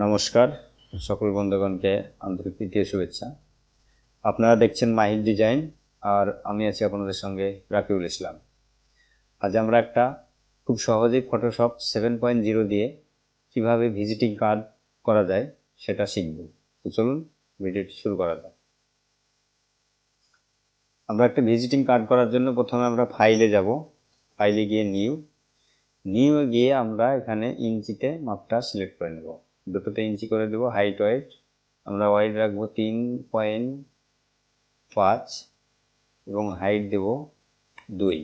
নমস্কার, সকল বন্ধুগণকে আন্তরিক তৃতীয় শুভেচ্ছা। আপনারা দেখছেন মাহির ডিজাইন, আর আমি আছি আপনাদের সঙ্গে রাকিবুল ইসলাম। আজ আমরা একটা খুব সহজেই ফটোশপ 7.0 দিয়ে কিভাবে ভিজিটিং কার্ড করা যায় সেটা শিখব। তো চলুন ভিডিওটি শুরু করা যাক। আমরা একটা ভিজিটিং কার্ড করার জন্য প্রথমে আমরা ফাইলে যাব। ফাইলে গিয়ে নিউ গিয়ে আমরা এখানে ইঞ্চিতে মাপটা সিলেক্ট করে নেব। দুটোতে ইঞ্চি করে দেবো। হাইট ওয়েট আমরা ওয়াইড রাখবো 3.5 এবং হাইট দেব 2।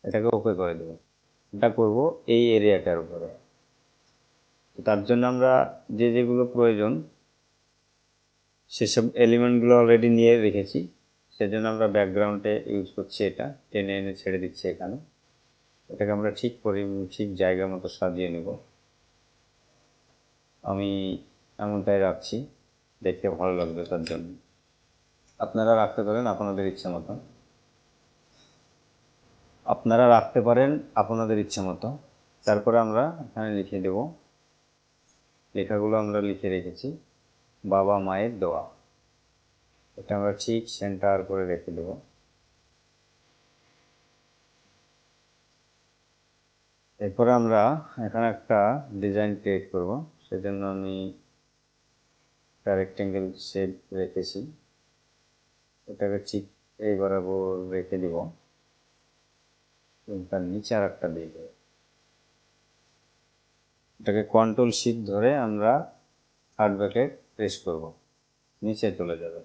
এটাকে ওকে করে দেবো। এটা করব এই এরিয়াটার উপরে। তার জন্য আমরা যেগুলো প্রয়োজন সেসব এলিমেন্টগুলো অলরেডি নিয়ে রেখেছি। সেজন্য আমরা ব্যাকগ্রাউন্ডে ইউজ করছি, এটা টেনে এনে ছেড়ে দিচ্ছি এখানে। এটাকে আমরা ঠিক জায়গা মতো সাজিয়ে নেব। আমি এমনটাই রাখছি, দেখতে ভালো লাগবে তার জন্য। আপনারা রাখতে পারেন আপনাদের ইচ্ছা মতো। তারপরে আমরা এখানে লিখে দেব, লেখাগুলো আমরা লিখে রেখেছি বাবা মায়ের দোয়া। এটা আমরা ঠিক সেন্টার করে রেখে দেব। এরপরে আমরা এখানে একটা ডিজাইন ক্রিয়েট করব। সেজন্য আমি একটা রেক্টেঙ্গেল শেপ রেখেছি, এটাকে ঠিক এই বরাবর রেখে দিব এবং তার নিচে আর একটা দিয়ে দেব। এটাকে কন্ট্রোল শিফট ধরে আমরা থার্ড ব্র্যাকেট প্রেস করব, নিচে চলে যাবে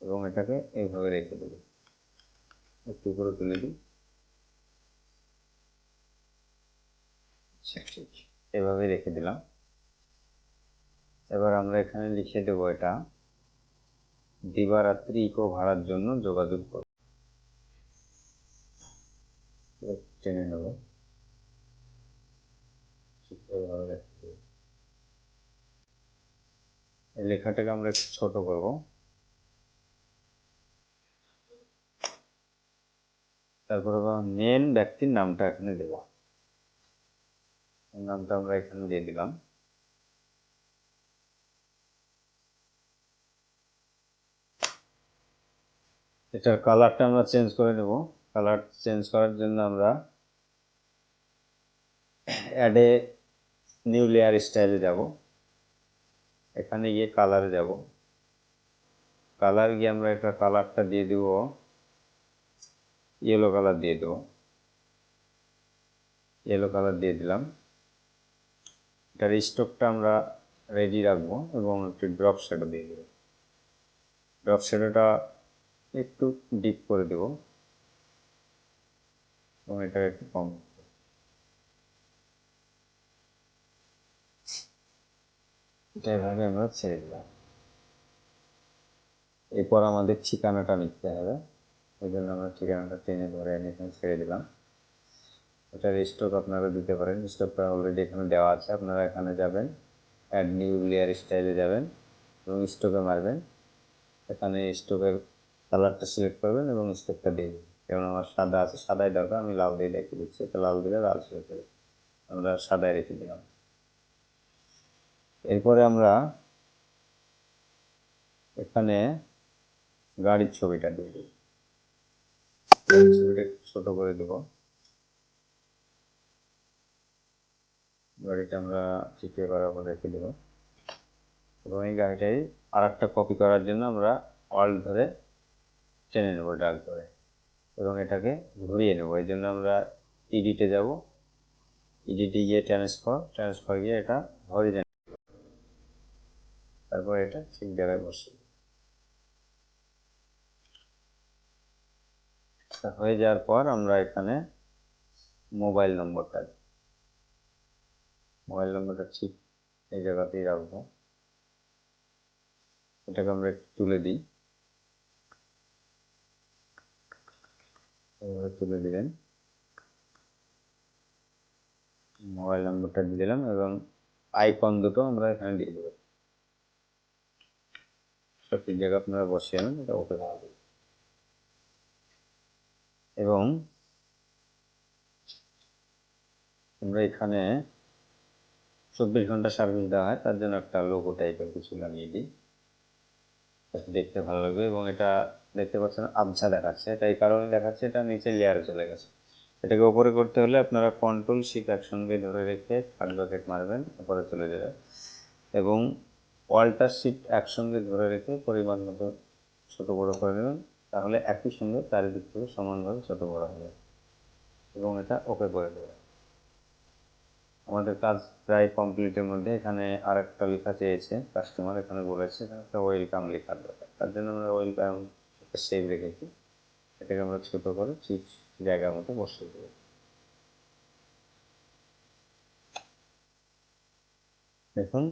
এবং এটাকে এইভাবে রেখে দেব। একটু উপরে তুলে দিই, এভাবে রেখে দিলাম। এবার আমরা এখানে লিখে দেব, এটা দিবারাত্রি ইকো ভাড়ার জন্য যোগাযোগ করব। টেনে নেব, এই লেখাটাকে আমরা একটু ছোট করব। তারপর মেন ব্যক্তির নামটা এখানে দেব। নামটা আমরা এখানে দিয়ে দিলাম। এটার কালারটা আমরা চেঞ্জ করে নেব। কালার চেঞ্জ করার জন্য আমরা অ্যাড এ নিউ লেয়ার স্টাইলে যাব। এখানে গিয়ে কালারে যাব। কালার গিয়ে আমরা একটা কালারটা দিয়ে দেব, ইয়েলো কালার দিয়ে দেব। ইয়েলো কালার দিয়ে দিলাম। এটার স্ট্রোকটা আমরা রেডি রাখবো এবং একটু ড্রপ শ্যাডো দিয়ে দেব। ড্রপ শ্যাডোটা একটু ডিপ করে দেব এবং এটা একটু কম। এটা এভাবে আমরা ছেড়ে দিলাম। এরপর আমাদের ঠিকানাটা লিখতে হবে, ওই জন্য আমরা ঠিকানাটা টেনে ধরে এনে এখানে ছেড়ে দিলাম। এটার স্ট্রোক আপনারা দিতে পারেন, স্ট্রোকটা অলরেডি এখানে দেওয়া আছে। আপনারা এখানে যাবেন, অ্যাড নিউ লেয়ার স্টাইলে যাবেন এবং স্ট্রোকে মারবেন। এখানে স্ট্রোকের কালারটা সিলেক্ট করবেন এবং স্ট্রোকটা দিয়ে দেবেন। যেমন আমার সাদা আছে, সাদাই দরকার, আমি লাল দিয়ে রেখে দিচ্ছি। এটা লাল দিলে লাল সিলেক্ট করে আমরা সাদায় রেখে দিলাম। এরপরে আমরা এখানে গাড়ির ছবিটা দিয়ে দেব। ছবিটা ছোট করে দেব। গাড়িটা আমরা চিপিয়ে করার পর রেখে দেব এবং এই গাড়িটাই আর একটা কপি করার জন্য আমরা অল্ট ধরে টেনে নেব, ড্র্যাগ করে, এবং এটাকে ঘুরিয়ে নেব। এই জন্য আমরা এডিটে যাব, এডিটে গিয়ে ট্রান্সফার গিয়ে এটা হরিজন্টাল, তারপর এটা ঠিক জায়গায় বসিয়ে। হয়ে যাওয়ার পর আমরা এখানে মোবাইল নম্বরটা ঠিক এই জায়গাতেই রাখবো। এটাকে আমরা একটু তুলে দিই, তুলে দিলেন। মোবাইল নম্বরটা দিয়ে দিলাম এবং আইকন দুটো আমরা এখানে দিয়ে দেবো। সঠিক জায়গা আপনারা বসিয়ে নেন, এটা ওকে হবে। এবং আমরা এখানে 2 টা 24 ঘন্টা সার্ভিস দেওয়া হয়, তার জন্য একটা লোগো টাইপের কিছু লাগিয়ে দিই, দেখতে ভালো লাগবে। এবং এটা দেখতে পাচ্ছেন আবছা দেখাচ্ছে, এটা এই কারণে দেখাচ্ছে, এটা নিচে লেয়ারে চলে গেছে। এটাকে ওপরে করতে হলে আপনারা কন্ট্রোল শিফট একসঙ্গে ধরে রেখে থার্ড ব্র্যাকেট মারবেন, ওপরে চলে যাবে। এবং অল্টার শিফট একসঙ্গে ধরে রেখে পরিমাণ মতো ছোটো বড়ো করে নেবেন, তাহলে একই সঙ্গে চারিদিক থেকে সমানভাবে ছোটো বড়ো হবে। এবং এটা ওকে করে দেবে। আমাদের কাজ প্রায় কমপ্লিটের মধ্যে। এখানে আর একটা লেখা চেয়েছে কাস্টমার, এখানে বলেছে একটা ওয়েলকাম লেখার দরকার, তার জন্য আমরা ওয়েলকাম সেভ রেখেছি। এটাকে আমরা ছোটো করে ঠিক জায়গার মতো বসিয়ে দেবো। দেখুন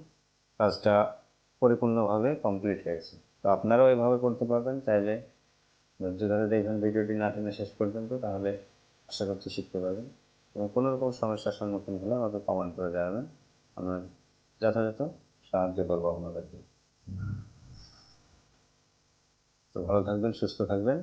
কাজটা পরিপূর্ণভাবে কমপ্লিট হয়ে গেছে। তো আপনারাও এভাবে করতে পারবেন চাইলে। ধৈর্য ধরে দেখবেন ভিডিওটি না টেনে শেষ পর্যন্ত, তাহলে আশা করছি শিখতে পারবেন। এবং কোনো রকম সমস্যার সম্মুখীন হলে আমাকে কমেন্ট করে জানাবেন, আমরা যথাযথ সাহায্য করবো আপনাদেরকে। তো ভালো থাকবেন, সুস্থ থাকবেন।